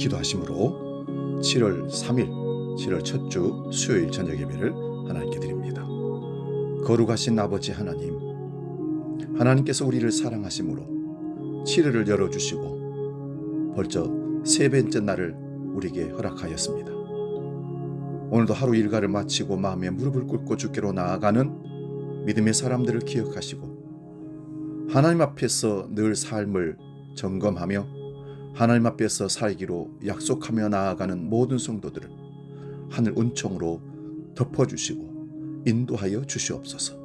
기도하심으로 7월 3일 7월 첫 주 수요일 저녁 예배를 하나님께 드립니다. 거룩하신 아버지 하나님, 하나님께서 우리를 사랑하심으로 7일을 열어주시고 벌써 세 번째 날을 우리에게 허락하였습니다. 오늘도 하루 일과를 마치고 마음에 무릎을 꿇고 주께로 나아가는 믿음의 사람들을 기억하시고 하나님 앞에서 늘 삶을 점검하며 하나님 앞에서 살기로 약속하며 나아가는 모든 성도들을 하늘 은총으로 덮어주시고 인도하여 주시옵소서.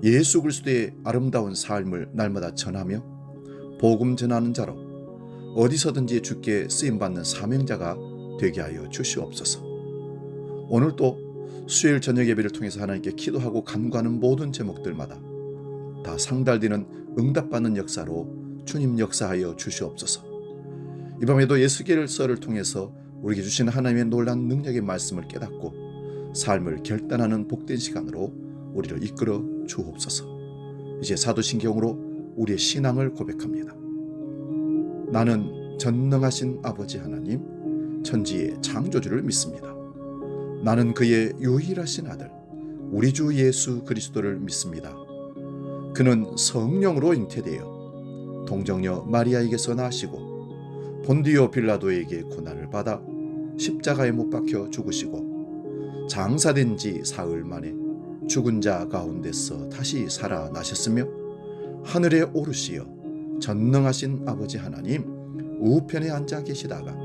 예수 그리스도의 아름다운 삶을 날마다 전하며 복음 전하는 자로 어디서든지 주께 쓰임받는 사명자가 되게 하여 주시옵소서. 오늘도 수요일 저녁 예배를 통해서 하나님께 기도하고 간구하는 모든 제목들마다 다 상달되는 응답받는 역사로 주님 역사하여 주시옵소서. 이 밤에도 예수께서를 통해서 우리에게 주시는 하나님의 놀라운 능력의 말씀을 깨닫고 삶을 결단하는 복된 시간으로 우리를 이끌어 주옵소서. 이제 사도신경으로 우리의 신앙을 고백합니다. 나는 전능하신 아버지 하나님, 천지의 창조주를 믿습니다. 나는 그의 유일하신 아들, 우리 주 예수 그리스도를 믿습니다. 그는 성령으로 잉태되어 동정녀 마리아에게서 나시고 본디오 빌라도에게 고난을 받아 십자가에 못 박혀 죽으시고 장사된 지 사흘 만에 죽은 자 가운데서 다시 살아나셨으며 하늘에 오르시어 전능하신 아버지 하나님 우편에 앉아 계시다가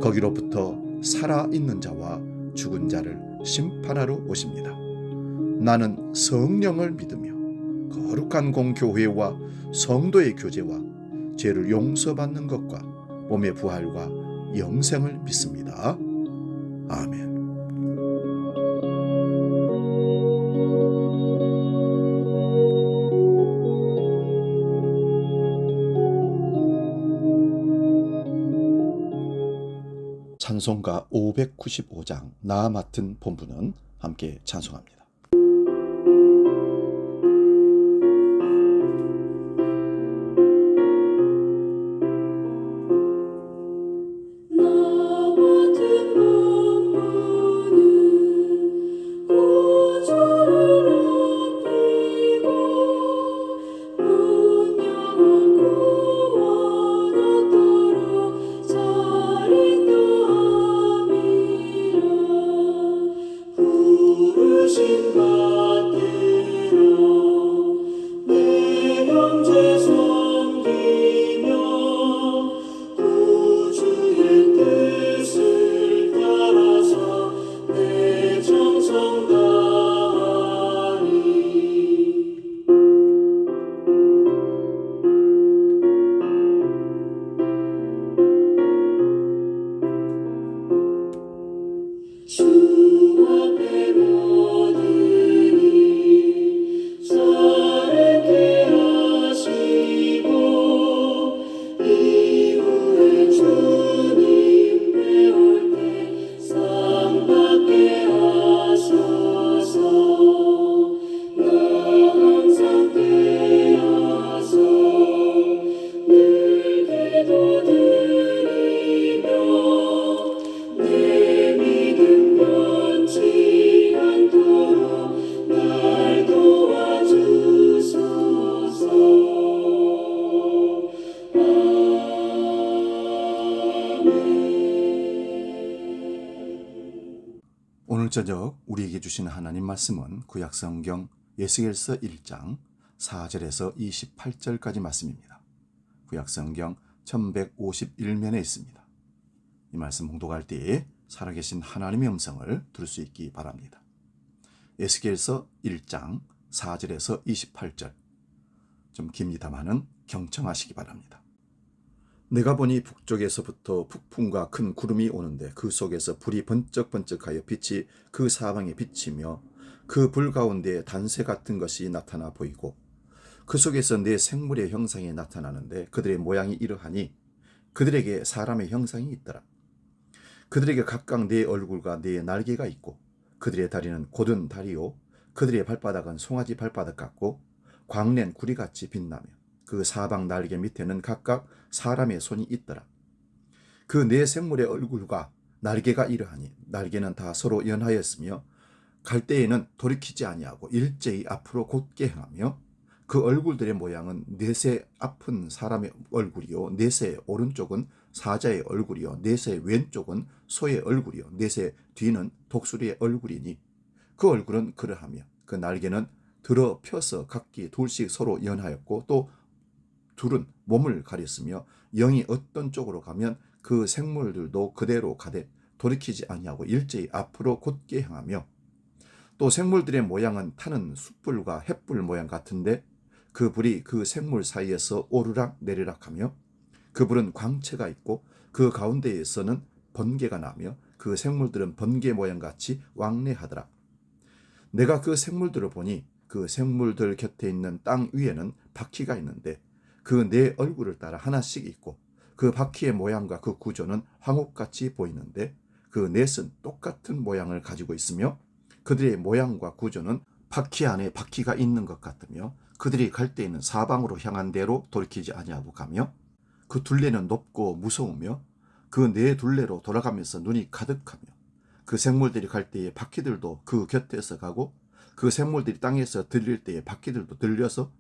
거기로부터 살아있는 자와 죽은 자를 심판하러 오십니다. 나는 성령을 믿으며 거룩한 공교회와 성도의 교제와 죄를 용서받는 것과 몸의 부활과 영생을 믿습니다. 아멘. 찬송가 595장 나 맡은 본분은 함께 찬송합니다. 오늘 저녁 우리에게 주시는 하나님 말씀은 구약성경 에스겔서 1장 4절에서 28절까지 말씀입니다. 구약성경 1151면에 있습니다. 이 말씀 봉독할 때에 살아계신 하나님의 음성을 들을 수 있기 바랍니다. 에스겔서 1장 4절에서 28절, 좀 깁니다마는 경청하시기 바랍니다. 내가 보니 북쪽에서부터 폭풍과 큰 구름이 오는데 그 속에서 불이 번쩍번쩍하여 빛이 그 사방에 비치며 그 불 가운데 단새 같은 것이 나타나 보이고 그 속에서 네 생물의 형상이 나타나는데 그들의 모양이 이러하니 그들에게 사람의 형상이 있더라. 그들에게 각각 네 얼굴과 네 날개가 있고 그들의 다리는 곧은 다리요 그들의 발바닥은 송아지 발바닥 같고 광낸 구리같이 빛나며 그 사방 날개 밑에는 각각 사람의 손이 있더라. 그 네 생물의 얼굴과 날개가 이러하니 날개는 다 서로 연하였으며 갈 때에는 돌이키지 아니하고 일제히 앞으로 곧게 행하며 그 얼굴들의 모양은 넷의 앞은 사람의 얼굴이요 넷의 오른쪽은 사자의 얼굴이요 넷의 왼쪽은 소의 얼굴이요 넷의 뒤는 독수리의 얼굴이니 그 얼굴은 그러하며 그 날개는 들어 펴서 각기 둘씩 서로 연하였고 또 둘은 몸을 가렸으며 영이 어떤 쪽으로 가면 그 생물들도 그대로 가되 돌이키지 아니하고 일제히 앞으로 곧게 향하며 또 생물들의 모양은 타는 숯불과 횃불 모양 같은데 그 불이 그 생물 사이에서 오르락 내리락 하며 그 불은 광채가 있고 그 가운데에서는 번개가 나며 그 생물들은 번개 모양같이 왕래하더라. 내가 그 생물들을 보니 그 생물들 곁에 있는 땅 위에는 바퀴가 있는데 그 네 얼굴을 따라 하나씩 있고 그 바퀴의 모양과 그 구조는 황옥같이 보이는데 그 넷은 똑같은 모양을 가지고 있으며 그들의 모양과 구조는 바퀴 안에 바퀴가 있는 것 같으며 그들이 갈 때에는 사방으로 향한 대로 돌이키지 아니하고 가며 그 둘레는 높고 무서우며 그 네 둘레로 돌아가면서 눈이 가득하며 그 생물들이 갈 때에 바퀴들도 그 곁에서 가고 그 생물들이 땅에서 들릴 때에 바퀴들도 들려서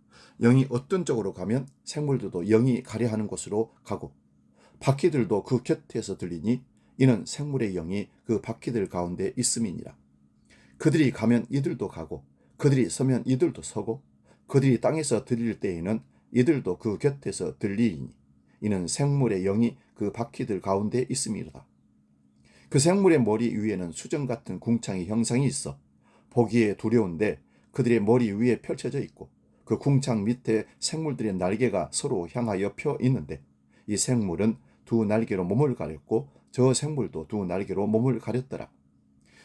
영이 어떤 쪽으로 가면 생물들도 영이 가려 하는 곳으로 가고 바퀴들도 그 곁에서 들리니 이는 생물의 영이 그 바퀴들 가운데 있음이니라. 그들이 가면 이들도 가고 그들이 서면 이들도 서고 그들이 땅에서 들릴 때에는 이들도 그 곁에서 들리니 이는 생물의 영이 그 바퀴들 가운데 있음이로다. 그 생물의 머리 위에는 수정 같은 궁창의 형상이 있어 보기에 두려운데 그들의 머리 위에 펼쳐져 있고 그 궁창 밑에 생물들의 날개가 서로 향하여 펴 있는데 이 생물은 두 날개로 몸을 가렸고 저 생물도 두 날개로 몸을 가렸더라.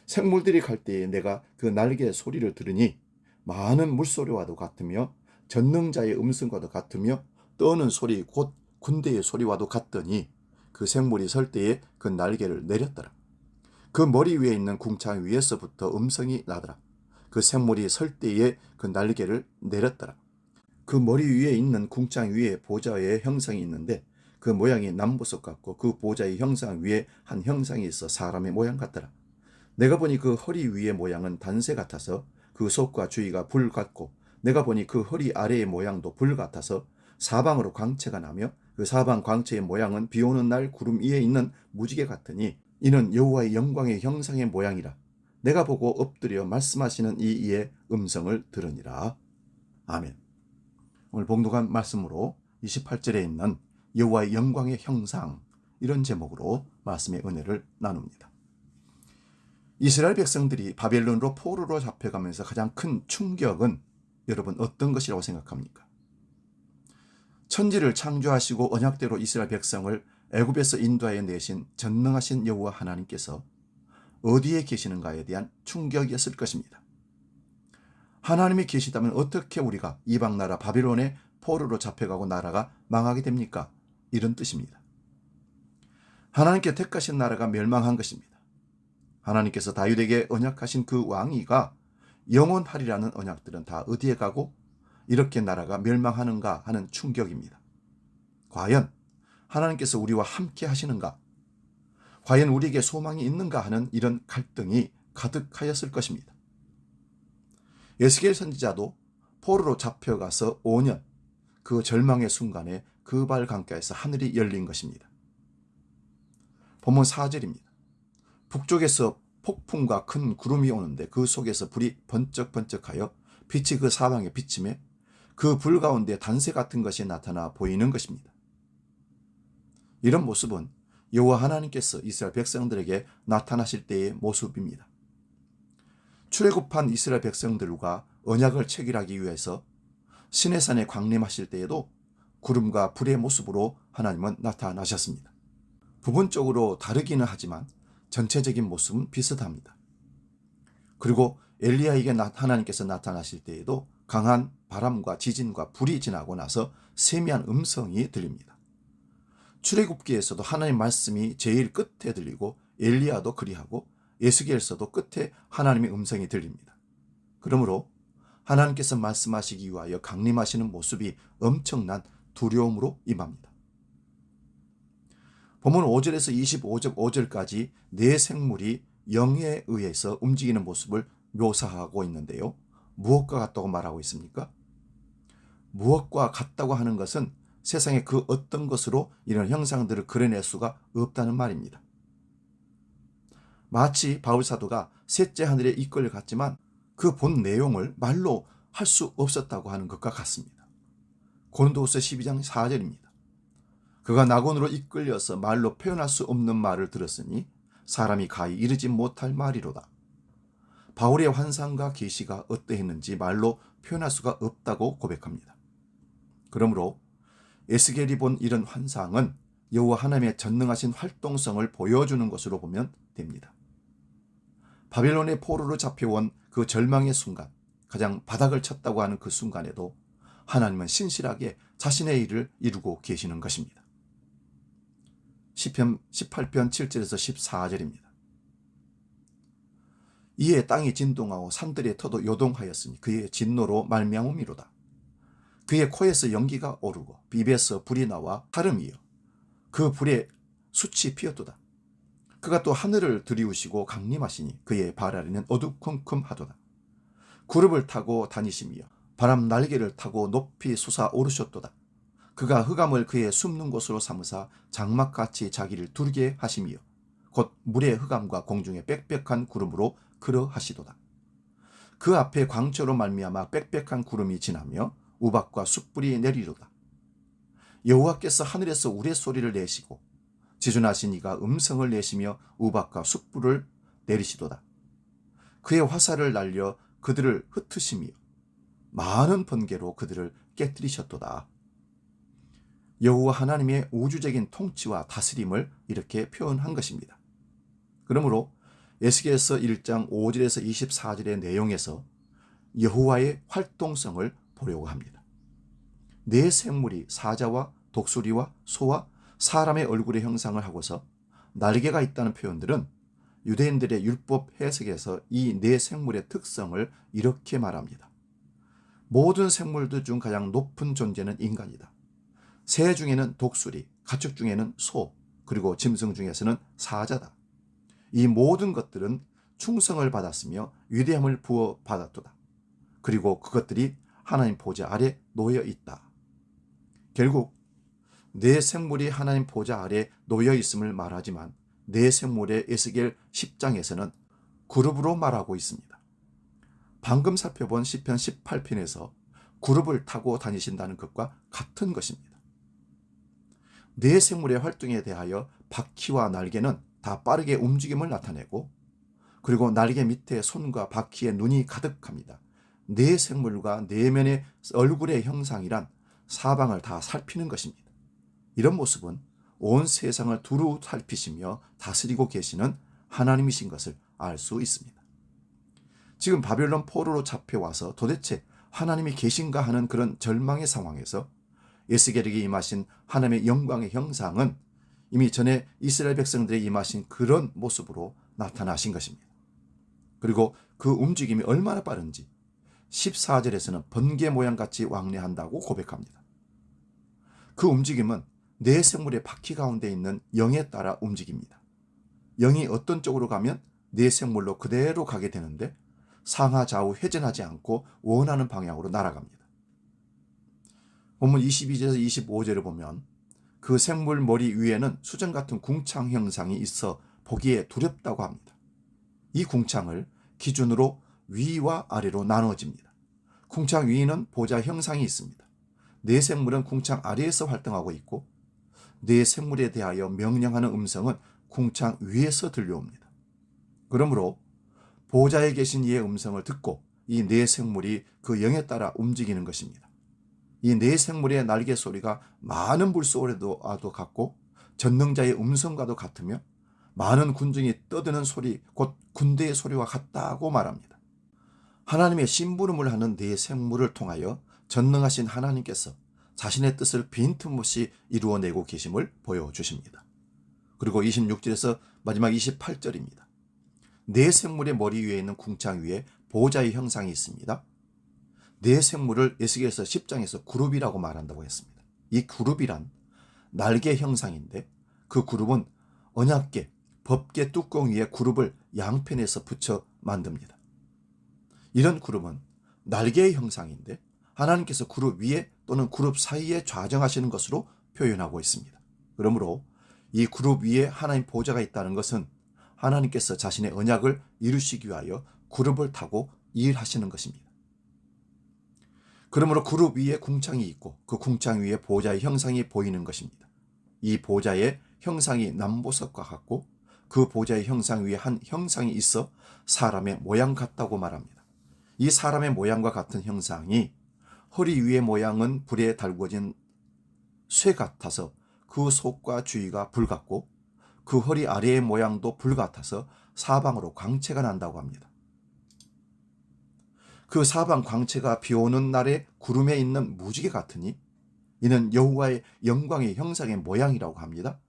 생물들이 갈 때에 내가 그 날개 소리를 들으니 많은 물소리와도 같으며 전능자의 음성과도 같으며 떠는 소리 곧 군대의 소리와도 같더니 그 생물이 설 때에 그 날개를 내렸더라. 그 머리 위에 있는 궁창 위에서부터 음성이 나더라. 그 생물이 설 때에 그 날개를 내렸더라. 그 머리 위에 있는 궁창 위에 보좌의 형상이 있는데 그 모양이 남보석 같고 그 보좌의 형상 위에 한 형상이 있어 사람의 모양 같더라. 내가 보니 그 허리 위의 모양은 단새 같아서 그 속과 주위가 불 같고 내가 보니 그 허리 아래의 모양도 불 같아서 사방으로 광채가 나며 그 사방 광채의 모양은 비 오는 날 구름 위에 있는 무지개 같으니 이는 여호와의 영광의 형상의 모양이라. 내가 보고 엎드려 말씀하시는 이 이의 음성을 들으니라. 아멘. 오늘 봉독한 말씀으로 28절에 있는 여호와의 영광의 형상 이런 제목으로 말씀의 은혜를 나눕니다. 이스라엘 백성들이 바벨론으로 포로로 잡혀가면서 가장 큰 충격은 여러분 어떤 것이라고 생각합니까? 천지를 창조하시고 언약대로 이스라엘 백성을 애굽에서 인도하여 내신 전능하신 여호와 하나님께서 어디에 계시는가에 대한 충격이었을 것입니다. 하나님이 계시다면 어떻게 우리가 이방 나라 바벨론의 포로로 잡혀가고 나라가 망하게 됩니까? 이런 뜻입니다. 하나님께 택하신 나라가 멸망한 것입니다. 하나님께서 다윗에게 언약하신 그 왕위가 영원하리라는 언약들은 다 어디에 가고 이렇게 나라가 멸망하는가 하는 충격입니다. 과연 하나님께서 우리와 함께 하시는가? 과연 우리에게 소망이 있는가 하는 이런 갈등이 가득하였을 것입니다. 에스겔 선지자도 포로로 잡혀가서 5년 그 절망의 순간에 그 발 강가에서 하늘이 열린 것입니다. 본문 4절입니다. 북쪽에서 폭풍과 큰 구름이 오는데 그 속에서 불이 번쩍번쩍하여 빛이 그 사방에 비치매 그 불 가운데 단새 같은 것이 나타나 보이는 것입니다. 이런 모습은 여호와 하나님께서 이스라엘 백성들에게 나타나실 때의 모습입니다. 출애굽한 이스라엘 백성들과 언약을 체결하기 위해서 시내산에 광림하실 때에도 구름과 불의 모습으로 하나님은 나타나셨습니다. 부분적으로 다르기는 하지만 전체적인 모습은 비슷합니다. 그리고 엘리야에게 하나님께서 나타나실 때에도 강한 바람과 지진과 불이 지나고 나서 세미한 음성이 들립니다. 출애굽기에서도 하나님 말씀이 제일 끝에 들리고 엘리야도 그리하고 에스겔서도 끝에 하나님의 음성이 들립니다. 그러므로 하나님께서 말씀하시기 위하여 강림하시는 모습이 엄청난 두려움으로 임합니다. 본문 5절에서 25절까지 네 생물이 영에 의해서 움직이는 모습을 묘사하고 있는데요. 무엇과 같다고 말하고 있습니까? 무엇과 같다고 하는 것은 세상의 그 어떤 것으로 이런 형상들을 그려낼 수가 없다는 말입니다. 마치 바울사도가 셋째 하늘에 이끌려 갔지만 그 본 내용을 말로 할 수 없었다고 하는 것과 같습니다. 고린도후서 12장 4절입니다. 그가 낙원으로 이끌려서 말로 표현할 수 없는 말을 들었으니 사람이 가히 이르지 못할 말이로다. 바울의 환상과 계시가 어떠했는지 말로 표현할 수가 없다고 고백합니다. 그러므로 에스겔이 본 이런 환상은 여호와 하나님의 전능하신 활동성을 보여주는 것으로 보면 됩니다. 바벨론의 포로로 잡혀온 그 절망의 순간, 가장 바닥을 쳤다고 하는 그 순간에도 하나님은 신실하게 자신의 일을 이루고 계시는 것입니다. 시편 18편 7절에서 14절입니다. 이에 땅이 진동하고 산들의 터도 요동하였으니 그의 진노로 말미암음이로다. 그의 코에서 연기가 오르고 입에서 불이 나와 하름이여 그 불에 숯이 피었도다. 그가 또 하늘을 들이우시고 강림하시니 그의 발 아래는 어두컴컴하도다. 구름을 타고 다니시며 바람 날개를 타고 높이 솟아 오르셨도다. 그가 흑암을 그의 숨는 곳으로 삼으사 장막같이 자기를 두르게 하시며 곧 물의 흑암과 공중의 빽빽한 구름으로 그러하시도다. 그 앞에 광처로 말미암아 빽빽한 구름이 지나며 우박과 숯불이 내리로다. 여호와께서 하늘에서 우레소리를 내시고 지존하신 이가 음성을 내시며 우박과 숯불을 내리시도다. 그의 화살을 날려 그들을 흩으시며 많은 번개로 그들을 깨뜨리셨도다. 여호와 하나님의 우주적인 통치와 다스림을 이렇게 표현한 것입니다. 그러므로 에스겔서 1장 5절에서 24절의 내용에서 여호와의 활동성을 보려고 합니다. 네 생물이 사자와 독수리와 소와 사람의 얼굴의 형상을 하고서 날개가 있다는 표현들은 유대인들의 율법 해석에서 이 네 생물의 특성을 이렇게 말합니다. 모든 생물들 중 가장 높은 존재는 인간이다. 새 중에는 독수리, 가축 중에는 소, 그리고 짐승 중에서는 사자다. 이 모든 것들은 충성을 받았으며 위대함을 부어 받았도다. 그리고 그것들이 하나님 보좌 아래 놓여 있다. 결국 네 생물이 하나님 보좌 아래 놓여 있음을 말하지만 네 생물의 에스겔 10장에서는 그룹으로 말하고 있습니다. 방금 살펴본 시편 18편에서 그룹을 타고 다니신다는 것과 같은 것입니다. 네 생물의 활동에 대하여 바퀴와 날개는 다 빠르게 움직임을 나타내고 그리고 날개 밑에 손과 바퀴에 눈이 가득합니다. 네 생물과 내면의 얼굴의 형상이란 사방을 다 살피는 것입니다. 이런 모습은 온 세상을 두루 살피시며 다스리고 계시는 하나님이신 것을 알 수 있습니다. 지금 바벨론 포로로 잡혀와서 도대체 하나님이 계신가 하는 그런 절망의 상황에서 에스겔에게 임하신 하나님의 영광의 형상은 이미 전에 이스라엘 백성들에게 임하신 그런 모습으로 나타나신 것입니다. 그리고 그 움직임이 얼마나 빠른지 14절에서는 번개 모양같이 왕래한다고 고백합니다. 그 움직임은 네 생물의 바퀴 가운데 있는 영에 따라 움직입니다. 영이 어떤 쪽으로 가면 네 생물로 그대로 가게 되는데 상하 좌우 회전하지 않고 원하는 방향으로 날아갑니다. 본문 22절에서 25절을 보면 그 생물 머리 위에는 수정 같은 궁창 형상이 있어 보기에 두렵다고 합니다. 이 궁창을 기준으로 위와 아래로 나누어집니다. 궁창 위에는 보좌 형상이 있습니다. 네 생물은 궁창 아래에서 활동하고 있고 네 생물에 대하여 명령하는 음성은 궁창 위에서 들려옵니다. 그러므로 보좌에 계신 이의 음성을 듣고 이 네 생물이 그 영에 따라 움직이는 것입니다. 이 네 생물의 날개 소리가 많은 물소리와도 같고 전능자의 음성과도 같으며 많은 군중이 떠드는 소리, 곧 군대의 소리와 같다고 말합니다. 하나님의 심부름을 하는 네 생물을 통하여 전능하신 하나님께서 자신의 뜻을 빈틈없이 이루어내고 계심을 보여주십니다. 그리고 26절에서 마지막 28절입니다. 네 생물의 머리 위에 있는 궁창 위에 보좌의 형상이 있습니다. 네 생물을 에스겔서 10장에서 그룹이라고 말한다고 했습니다. 이 그룹이란 날개 형상인데 그 그룹은 언약궤, 법궤 뚜껑 위에 그룹을 양편에서 붙여 만듭니다. 이런 그룹은 날개의 형상인데 하나님께서 그룹 위에 또는 그룹 사이에 좌정하시는 것으로 표현하고 있습니다. 그러므로 이 그룹 위에 하나님 보좌가 있다는 것은 하나님께서 자신의 언약을 이루시기 위하여 그룹을 타고 일하시는 것입니다. 그러므로 그룹 위에 궁창이 있고 그 궁창 위에 보좌의 형상이 보이는 것입니다. 이 보좌의 형상이 남보석과 같고 그 보좌의 형상 위에 한 형상이 있어 사람의 모양 같다고 말합니다. 이 사람의 모양과 같은 형상이 허리 위의 모양은 불에 달구어진 쇠 같아서 그 속과 주위가 불 같고 그 허리 아래의 모양도 불 같아서 사방으로 광채가 난다고 합니다. 그 사방 광채가 비오는 날에 구름에 있는 무지개 같으니 이는 여호와의 영광의 형상의 모양이라고 합니다.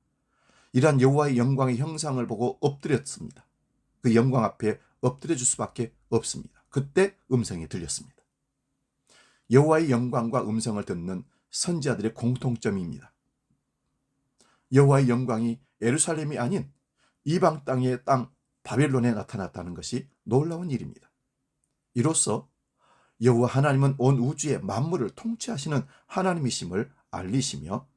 이러한 여호와의 영광의 형상을 보고 엎드렸습니다. 그 영광 앞에 엎드려 줄 수밖에 없습니다. 그때 음성이 들렸습니다. 여호와의 영광과 음성을 듣는 선지자들의 공통점입니다. 여호와의 영광이 예루살렘이 아닌 이방 땅의 땅 바벨론에 나타났다는 것이 놀라운 일입니다. 이로써 여호와 하나님은 온 우주의 만물을 통치하시는 하나님이심을 알리시며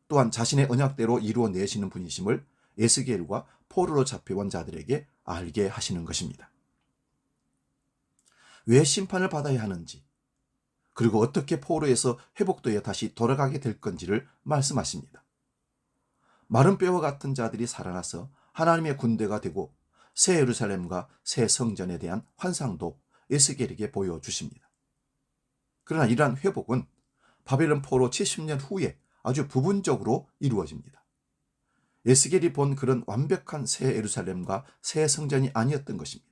또한 자신의 언약대로 이루어내시는 분이심을 에스겔과 포로로 잡혀온 자들에게 알게 하시는 것입니다. 왜 심판을 받아야 하는지 그리고 어떻게 포로에서 회복되어 다시 돌아가게 될 건지를 말씀하십니다. 마른 뼈와 같은 자들이 살아나서 하나님의 군대가 되고 새 예루살렘과 새 성전에 대한 환상도 에스겔에게 보여주십니다. 그러나 이러한 회복은 바벨론 포로 70년 후에 아주 부분적으로 이루어집니다. 에스겔이 본 그런 완벽한 새 예루살렘과 새 성전이 아니었던 것입니다.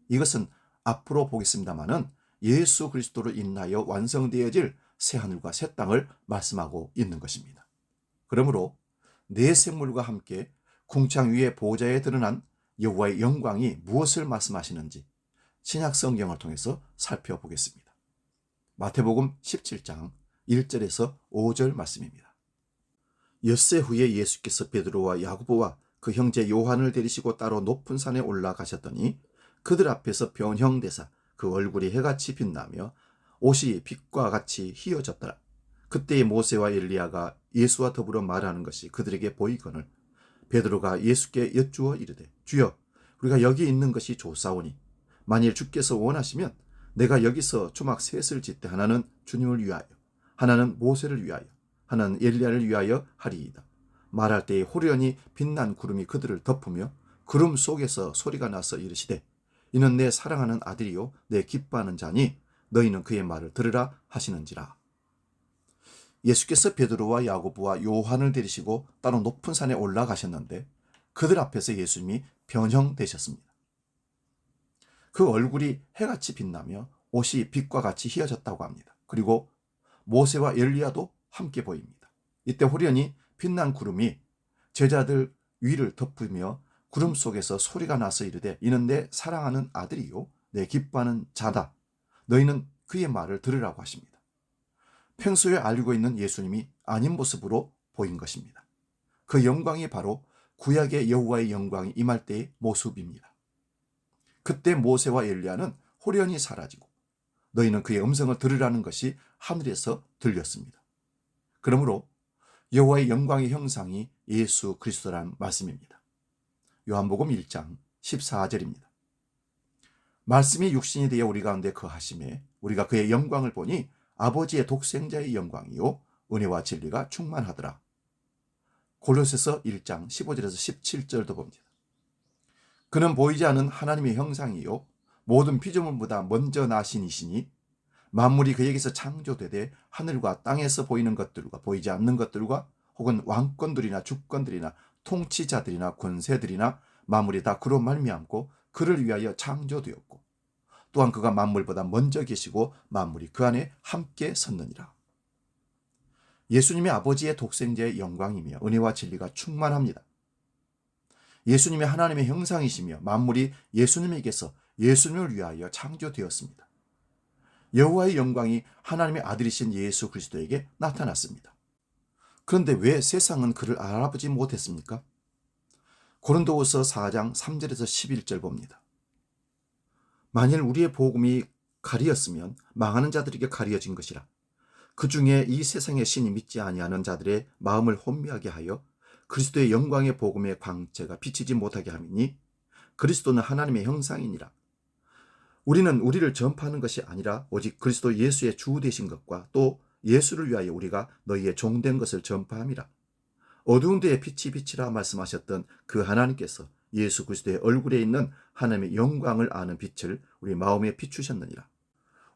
이것은 앞으로 보겠습니다마는 예수 그리스도로 인하여 완성되어질 새 하늘과 새 땅을 말씀하고 있는 것입니다. 그러므로 네 생물과 함께 궁창 위에 보좌에 드러난 여호와의 영광이 무엇을 말씀하시는지 신약 성경을 통해서 살펴보겠습니다. 마태복음 17장 1절에서 5절 말씀입니다. 엿새 후에 예수께서 베드로와 야고보와 그 형제 요한을 데리시고 따로 높은 산에 올라가셨더니 그들 앞에서 변형되사 그 얼굴이 해같이 빛나며 옷이 빛과 같이 희어졌더라. 그때의 모세와 엘리야가 예수와 더불어 말하는 것이 그들에게 보이거늘 베드로가 예수께 여쭈어 이르되 주여 우리가 여기 있는 것이 좋사오니 만일 주께서 원하시면 내가 여기서 초막 셋을 짓되 하나는 주님을 위하여 하나는 모세를 위하여 하나는 엘리야를 위하여 하리이다. 말할 때에 호련히 빛난 구름이 그들을 덮으며 구름 속에서 소리가 나서 이르시되 이는 내 사랑하는 아들이요 내 기뻐하는 자니 너희는 그의 말을 들으라 하시는지라. 예수께서 베드로와 야고보와 요한을 데리시고 따로 높은 산에 올라가셨는데 그들 앞에서 예수님이 변형되셨습니다. 그 얼굴이 해같이 빛나며 옷이 빛과 같이 희어졌다고 합니다. 그리고 모세와 엘리야도 함께 보입니다. 이때 호련히 빛난 구름이 제자들 위를 덮으며 구름 속에서 소리가 나서 이르되 이는 내 사랑하는 아들이요 내 기뻐하는 자다. 너희는 그의 말을 들으라고 하십니다. 평소에 알고 있는 예수님이 아닌 모습으로 보인 것입니다. 그 영광이 바로 구약의 여호와의 영광이 임할 때의 모습입니다. 그때 모세와 엘리야는 호련히 사라지고 너희는 그의 음성을 들으라는 것이 하늘에서 들렸습니다. 그러므로 여호와의 영광의 형상이 예수 그리스도라는 말씀입니다. 요한복음 1장 14절입니다. 말씀이 육신이 되어 우리 가운데 거하심에 우리가 그의 영광을 보니 아버지의 독생자의 영광이요 은혜와 진리가 충만하더라. 골로새서 1장 15절에서 17절도 봅니다. 그는 보이지 않는 하나님의 형상이요 모든 피조물보다 먼저 나신 이시니 만물이 그에게서 창조되되 하늘과 땅에서 보이는 것들과 보이지 않는 것들과 혹은 왕권들이나 주권들이나 통치자들이나 권세들이나 만물이 다 그로 말미암고 그를 위하여 창조되었고 또한 그가 만물보다 먼저 계시고 만물이 그 안에 함께 섰느니라. 예수님의 아버지의 독생자의 영광이며 은혜와 진리가 충만합니다. 예수님의 하나님의 형상이시며 만물이 예수님에게서 예수님을 위하여 창조되었습니다. 여호와의 영광이 하나님의 아들이신 예수 그리스도에게 나타났습니다. 그런데 왜 세상은 그를 알아보지 못했습니까? 고린도후서 4장 3절에서 11절 봅니다. 만일 우리의 복음이 가리었으면 망하는 자들에게 가리어진 것이라. 그 중에 이 세상의 신이 믿지 아니하는 자들의 마음을 혼미하게 하여 그리스도의 영광의 복음의 광채가 비치지 못하게 함이니 그리스도는 하나님의 형상이니라. 우리는 우리를 전파하는 것이 아니라 오직 그리스도 예수의 주 되신 것과 또 예수를 위하여 우리가 너희의 종된 것을 전파함이라. 어두운 데에 빛이 비치라 말씀하셨던 그 하나님께서 예수 그리스도의 얼굴에 있는 하나님의 영광을 아는 빛을 우리 마음에 비추셨느니라.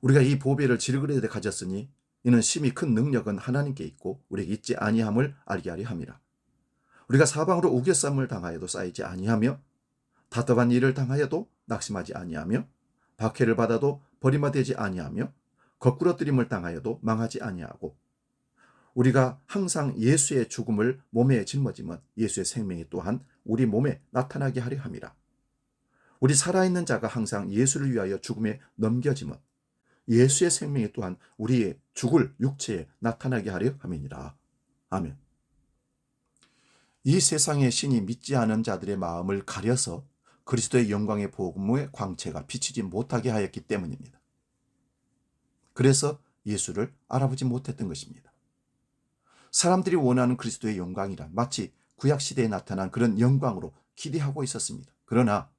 우리가 이 보배를 질그릇에 가졌으니 이는 심히 큰 능력은 하나님께 있고 우리에게 있지 아니함을 알게 하려 함이라. 우리가 사방으로 우겨쌈을 당하여도 쌓이지 아니하며 답답한 일을 당하여도 낙심하지 아니하며 박해를 받아도 버림받지 아니하며 거꾸러뜨림을 당하여도 망하지 아니하고 우리가 항상 예수의 죽음을 몸에 짊어지면 예수의 생명이 또한 우리 몸에 나타나게 하려 함이라. 우리 살아있는 자가 항상 예수를 위하여 죽음에 넘겨지면 예수의 생명이 또한 우리의 죽을 육체에 나타나게 하려 함이니라. 아멘. 이 세상의 신이 믿지 않은 자들의 마음을 가려서 그리스도의 영광의 복음의 광채가 비치지 못하게 하였기 때문입니다. 그래서 예수를 알아보지 못했던 것입니다. 사람들이 원하는 그리스도의 영광이란 마치 구약시대에 나타난 그런 영광으로 기대하고 있었습니다. 그러나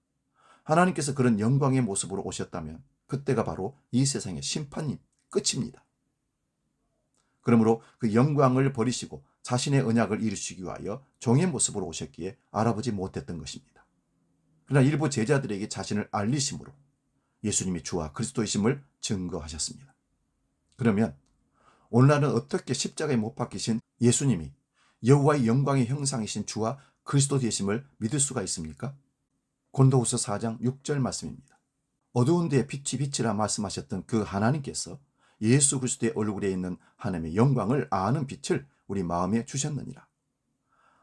하나님께서 그런 영광의 모습으로 오셨다면 그때가 바로 이 세상의 심판님 끝입니다. 그러므로 그 영광을 버리시고 자신의 언약을 이루시기 위하여 종의 모습으로 오셨기에 알아보지 못했던 것입니다. 그러나 일부 제자들에게 자신을 알리심으로 예수님이 주와 그리스도이심을 증거하셨습니다. 그러면 오늘날은 어떻게 십자가에 못 박히신 예수님이 여호와의 영광의 형상이신 주와 그리스도 되심을 믿을 수가 있습니까? 고린도후서 4장 6절 말씀입니다. 어두운 데에 빛이 비치라 말씀하셨던 그 하나님께서 예수 그리스도의 얼굴에 있는 하나님의 영광을 아는 빛을 우리 마음에 주셨느니라.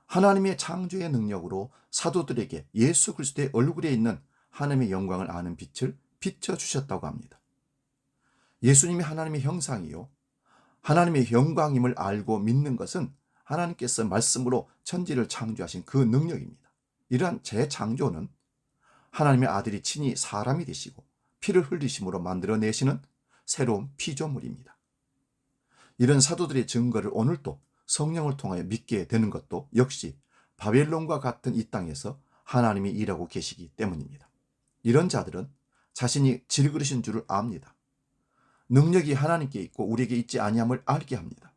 하나님의 창조의 능력으로 사도들에게 예수 그리스도의 얼굴에 있는 하나님의 영광을 아는 빛을 비춰주셨다고 합니다. 예수님이 하나님의 형상이요 하나님의 영광임을 알고 믿는 것은 하나님께서 말씀으로 천지를 창조하신 그 능력입니다. 이러한 재창조는 하나님의 아들이 친히 사람이 되시고 피를 흘리심으로 만들어내시는 새로운 피조물입니다. 이런 사도들의 증거를 오늘도 성령을 통하여 믿게 되는 것도 역시 바벨론과 같은 이 땅에서 하나님이 일하고 계시기 때문입니다. 이런 자들은 자신이 질그릇인 줄을 압니다. 능력이 하나님께 있고 우리에게 있지 아니함을 알게 합니다.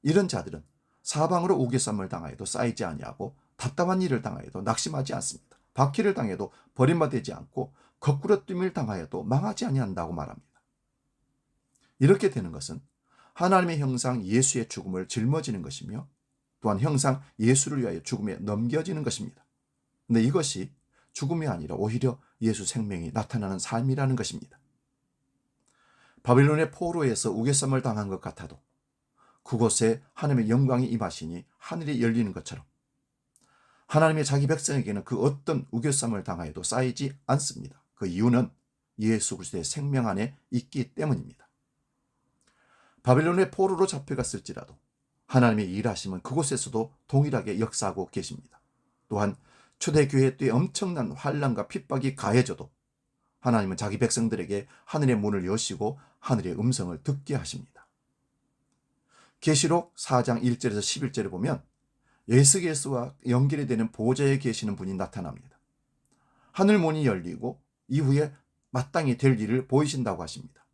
이런 자들은 사방으로 우겨쌈을 당하여도 쌓이지 아니하고 답답한 일을 당하여도 낙심하지 않습니다. 박해를 당해도 버림받지 않고 거꾸러짐을 당하여도 망하지 아니한다고 말합니다. 이렇게 되는 것은 하나님의 형상 예수의 죽음을 짊어지는 것이며 또한 형상 예수를 위하여 죽음에 넘겨지는 것입니다. 그런데 이것이 죽음이 아니라 오히려 예수 생명이 나타나는 삶이라는 것입니다. 바벨론의 포로에서 우겨쌈을 당한 것 같아도 그곳에 하나님의 영광이 임하시니 하늘이 열리는 것처럼 하나님의 자기 백성에게는 그 어떤 우겨쌈을 당하여도 쌓이지 않습니다. 그 이유는 예수 그리스도의 생명 안에 있기 때문입니다. 바벨론의 포로로 잡혀갔을지라도 하나님의 일하심은 그곳에서도 동일하게 역사하고 계십니다. 또한 초대교회 때 엄청난 환난과 핍박이 가해져도 하나님은 자기 백성들에게 하늘의 문을 여시고 하늘의 음성을 듣게 하십니다. 계시록 4장 1절에서 11절을 보면 예수께서와 연결이 되는 보좌에 계시는 분이 나타납니다. 하늘 문이 열리고 이후에 마땅히 될 일을 보이신다고 하십니다.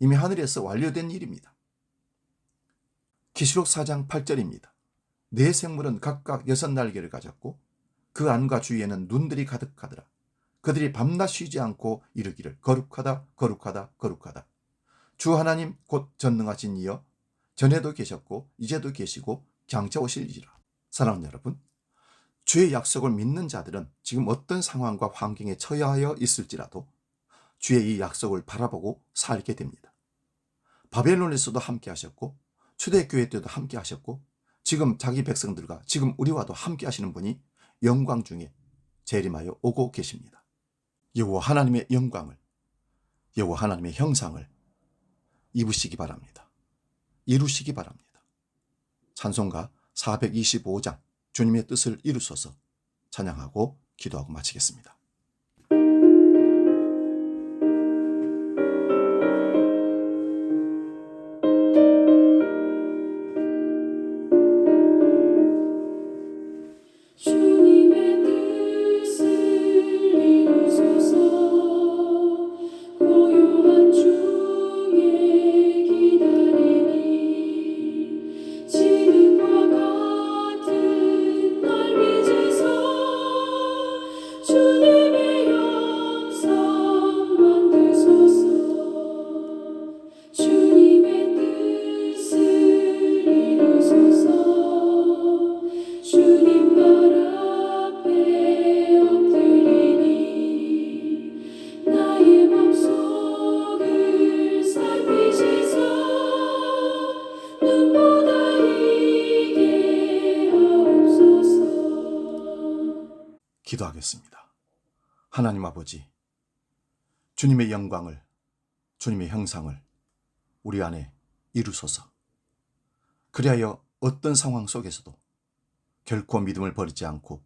이미 하늘에서 완료된 일입니다. 계시록 4장 8절입니다. 네 생물은 각각 6날개를 가졌고 그 안과 주위에는 눈들이 가득하더라. 그들이 밤낮 쉬지 않고 이르기를 거룩하다 거룩하다 거룩하다. 주 하나님 곧 전능하신 이여 전에도 계셨고 이제도 계시고 장차 오실지라. 사랑하는 여러분, 주의 약속을 믿는 자들은 지금 어떤 상황과 환경에 처하여 있을지라도 주의 이 약속을 바라보고 살게 됩니다. 바벨론에서도 함께 하셨고 초대교회 때도 함께 하셨고 지금 자기 백성들과 지금 우리와도 함께 하시는 분이 영광 중에 재림하여 오고 계십니다. 여호와 하나님의 영광을, 여호와 하나님의 형상을 입으시기 바랍니다. 이루시기 바랍니다. 찬송가 425장 주님의 뜻을 이루소서 찬양하고 기도하고 마치겠습니다. 주님의 뜻을 이루소서. 고요한 중에 기다리니 지능과 같은 날 빚으소. 주님의 영상 만드소서. 주님의 뜻을 이루소서. 주님 발 앞에 엎드리니 나의 맘속을 살피시사 눈보다 이게 하옵소서. 기도하겠습니다. 하나님 아버지, 주님의 영광을, 주님의 형상을 우리 안에 이루소서. 그리하여 어떤 상황 속에서도 결코 믿음을 버리지 않고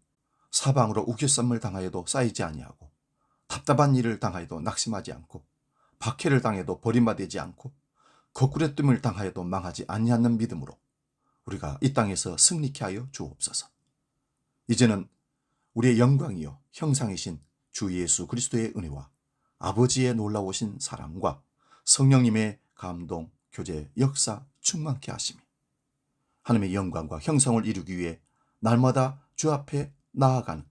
사방으로 우겨쌈을 당하여도 쌓이지 아니하고 답답한 일을 당하여도 낙심하지 않고 박해를 당해도 버림받지 않고 거꾸로 뜸을 당하여도 망하지 아니하는 믿음으로 우리가 이 땅에서 승리케 하여 주옵소서. 이제는 우리의 영광이요 형상이신 주 예수 그리스도의 은혜와 아버지의 놀라우신 사랑과 성령님의 감동, 교제, 역사 충만케 하심이 하나님의 영광과 형상을 이루기 위해 날마다 주 앞에 나아가는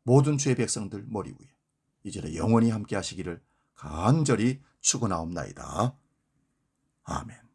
모든 주의 백성들 머리 위에 이제는 영원히 함께 하시기를 간절히 축원하옵나이다. 아멘.